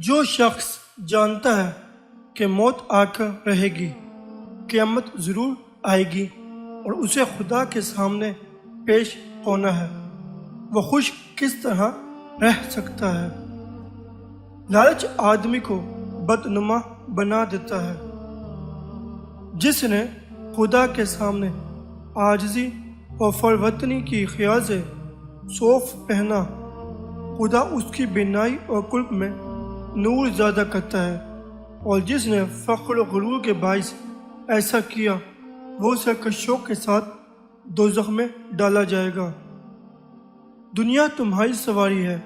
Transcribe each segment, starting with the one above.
جو شخص جانتا ہے کہ موت آ کر رہے گی، قیامت ضرور آئے گی اور اسے خدا کے سامنے پیش ہونا ہے، وہ خوش کس طرح رہ سکتا ہے؟ لالچ آدمی کو بدنما بنا دیتا ہے۔ جس نے خدا کے سامنے عاجزی اور فروتنی کی خیال سے صوف پہنا، خدا اس کی بینائی اور قلب میں نور زیادہ کرتا ہے، اور جس نے فخر و غرور کے باعث ایسا کیا، وہ سرکشوں کے ساتھ دوزخ میں ڈالا جائے گا۔ دنیا تمہاری سواری ہے،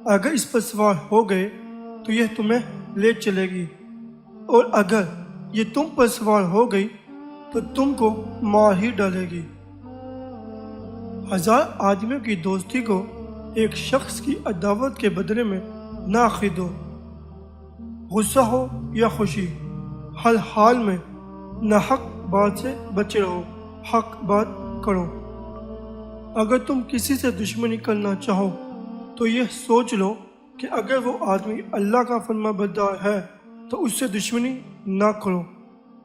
اگر اس پر سوار ہو گئے تو یہ تمہیں لے چلے گی، اور اگر یہ تم پر سوار ہو گئی تو تم کو مار ہی ڈالے گی۔ 1000 آدمیوں کی دوستی کو ایک شخص کی عداوت کے بدلے میں نہ خریدو۔ غصہ ہو یا خوشی، ہر حال میں ناحق بات سے بچے رہو، حق بات کرو۔ اگر تم کسی سے دشمنی کرنا چاہو تو یہ سوچ لو کہ اگر وہ آدمی اللہ کا فرما بردار ہے تو اس سے دشمنی نہ کرو،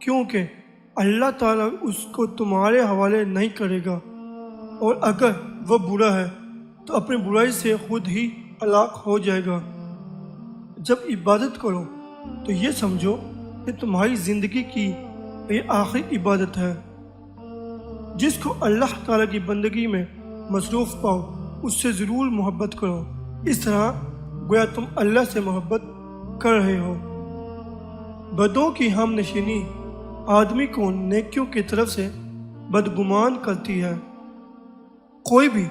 کیونکہ اللہ تعالیٰ اس کو تمہارے حوالے نہیں کرے گا، اور اگر وہ برا ہے تو اپنی برائی سے خود ہی ہلاک ہو جائے گا۔ جب عبادت کرو تو یہ سمجھو کہ تمہاری زندگی کی یہ آخری عبادت ہے۔ جس کو اللہ تعالیٰ کی بندگی میں مصروف پاؤ اس سے ضرور محبت کرو، اس طرح گویا تم اللہ سے محبت کر رہے ہو۔ بدوں کی ہم نشینی آدمی کو نیکیوں کی طرف سے بدگمان کرتی ہے۔ کوئی بھی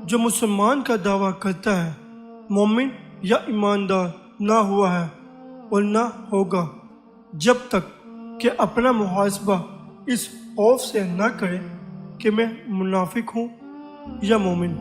جو مسلمان کا دعویٰ کرتا ہے، مومن یا ایماندار نہ ہوا ہے اور نہ ہوگا جب تک کہ اپنا محاسبہ اس خوف سے نہ کرے کہ میں منافق ہوں یا مومن۔